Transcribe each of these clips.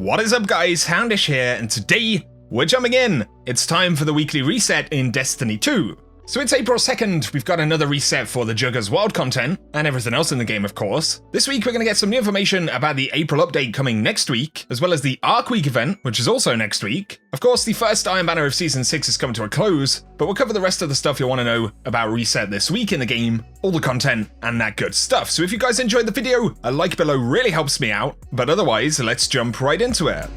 What is up guys, Houndish here, and today we're jumping in. It's time for the weekly reset in Destiny 2. So it's April 2nd, we've got another reset for the Juggers Wild content, and everything else in the game of course. This week we're going to get some new information about the April update coming next week, as well as the Arc Week event, which is also next week. Of course, the first Iron Banner of Season 6 is coming to a close, but we'll cover the rest of the stuff you'll want to know about reset this week in the game, all the content, and that good stuff. So if you guys enjoyed the video, a like below really helps me out, but otherwise, let's jump right into it.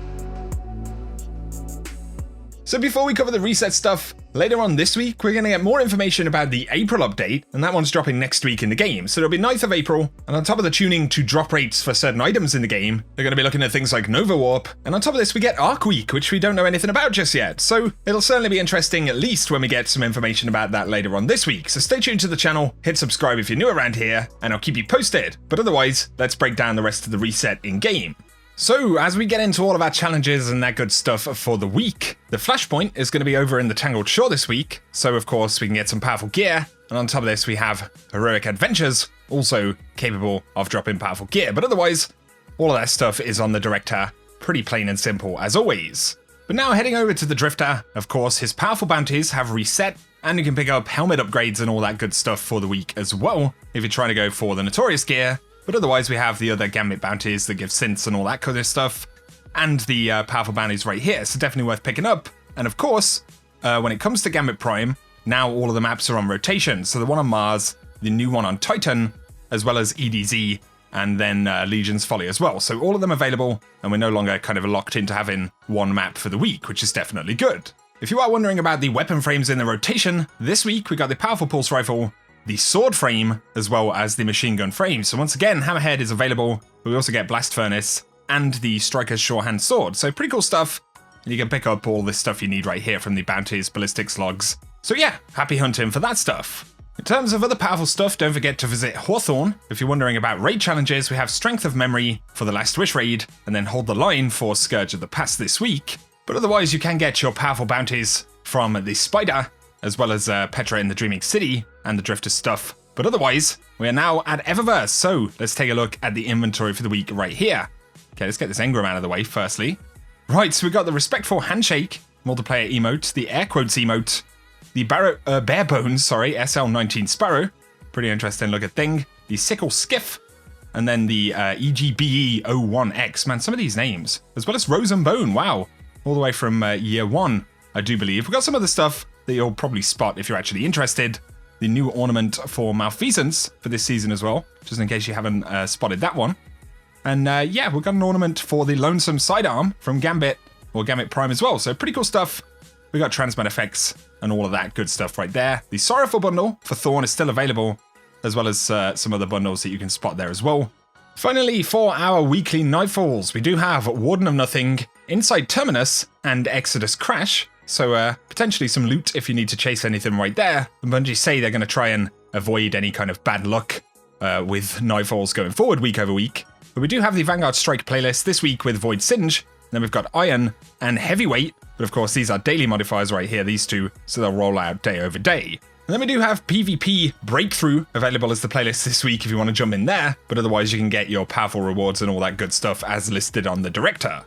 So before we cover the reset stuff, later on this week, we're going to get more information about the April update, and that one's dropping next week in the game. So it'll be 9th of April, and on top of the tuning to drop rates for certain items in the game, they're going to be looking at things like Nova Warp, and on top of this we get Arc Week, which we don't know anything about just yet. So it'll certainly be interesting at least when we get some information about that later on this week. So stay tuned to the channel, hit subscribe if you're new around here, and I'll keep you posted. But otherwise, let's break down the rest of the reset in game. So, as we get into all of our challenges and that good stuff for the week, the Flashpoint is going to be over in the Tangled Shore this week, so of course we can get some powerful gear, and on top of this we have Heroic Adventures, also capable of dropping powerful gear, but otherwise, all of that stuff is on the Director, pretty plain and simple as always. But now heading over to the Drifter, of course his powerful bounties have reset, and you can pick up helmet upgrades and all that good stuff for the week as well, if you're trying to go for the Notorious gear. But otherwise we have the other Gambit bounties that give synths and all that kind of stuff, and the powerful bounties right here, so definitely worth picking up. And of course, when it comes to Gambit Prime, now all of the maps are on rotation, so the one on Mars, the new one on Titan, as well as EDZ, and then Legion's Folly as well. So all of them available, and we're no longer kind of locked into having one map for the week, which is definitely good. If you are wondering about the weapon frames in the rotation, this week we got the powerful Pulse Rifle, the sword frame, as well as the machine gun frame. So once again, Hammerhead is available, but we also get Blast Furnace and the Striker's Shorehand Sword. So pretty cool stuff, and you can pick up all this stuff you need right here from the bounties, ballistics, logs. So yeah, happy hunting for that stuff. In terms of other powerful stuff, don't forget to visit Hawthorne. If you're wondering about raid challenges, we have Strength of Memory for the Last Wish raid, and then Hold the Line for Scourge of the Past this week. But otherwise, you can get your powerful bounties from the Spider, as well as Petra in the Dreaming City, and the Drifter stuff. But otherwise, we are now at Eververse, so let's take a look at the inventory for the week right here. Okay, let's get this engram out of the way firstly. Right, so we've got the Respectful Handshake multiplayer emote, the Air Quotes emote, the Bare Bones, SL19 Sparrow, pretty interesting looking thing, the Sickle Skiff, and then the EGBE01X, man, some of these names, as well as Rose and Bone, wow, all the way from year one, I do believe. We've got some other stuff that you'll probably spot if you're actually interested. The new ornament for Malfeasance for this season as well, just in case you haven't spotted that one. And yeah, we've got an ornament for the Lonesome Sidearm from Gambit, or Gambit Prime as well, so pretty cool stuff. We got Transmat effects and all of that good stuff right there. The Sorrowful bundle for Thorn is still available, as well as some other bundles that you can spot there as well. Finally, for our weekly Nightfalls, we do have Warden of Nothing, Inside Terminus, and Exodus Crash. So potentially some loot if you need to chase anything right there. And Bungie say they're going to try and avoid any kind of bad luck with Nightfalls going forward week over week. But we do have the Vanguard Strike playlist this week with Void Singe. Then we've got Iron and Heavyweight. But of course, these are daily modifiers right here, these two. So they'll roll out day over day. And then we do have PvP Breakthrough available as the playlist this week if you want to jump in there. But otherwise, you can get your powerful rewards and all that good stuff as listed on the Director.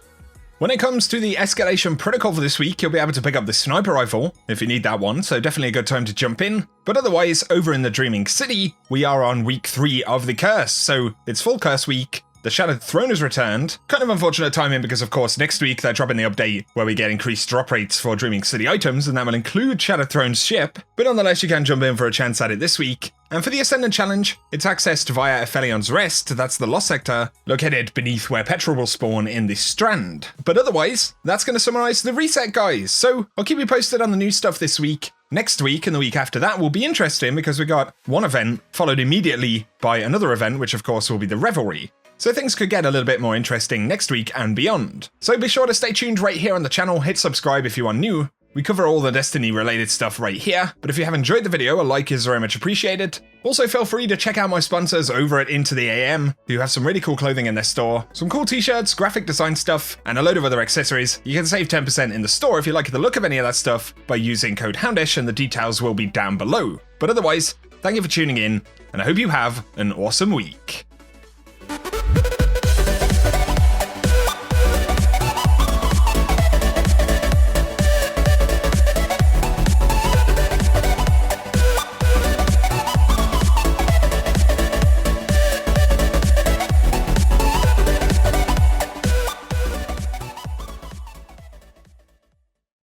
When it comes to the Escalation Protocol for this week, you'll be able to pick up the Sniper Rifle if you need that one, so definitely a good time to jump in. But otherwise, over in the Dreaming City, we are on week 3 of the Curse, so it's full Curse week. The Shattered Throne has returned. Kind of unfortunate timing because, of course, next week they're dropping the update where we get increased drop rates for Dreaming City items, and that will include Shattered Throne's ship. But nonetheless, you can jump in for a chance at it this week. And for the Ascendant challenge, it's accessed via Aphelion's Rest, that's the Lost Sector, located beneath where Petra will spawn in the Strand. But otherwise, that's going to summarize the reset, guys. So I'll keep you posted on the new stuff this week. Next week and the week after that will be interesting because we got one event followed immediately by another event, which of course will be the Revelry. So things could get a little bit more interesting next week and beyond. So be sure to stay tuned right here on the channel, hit subscribe if you are new. We cover all the Destiny related stuff right here, but if you have enjoyed the video, a like is very much appreciated. Also feel free to check out my sponsors over at Into the AM, who have some really cool clothing in their store, some cool t-shirts, graphic design stuff, and a load of other accessories. You can save 10% in the store if you like the look of any of that stuff by using code Houndish, and the details will be down below. But otherwise, thank you for tuning in, and I hope you have an awesome week.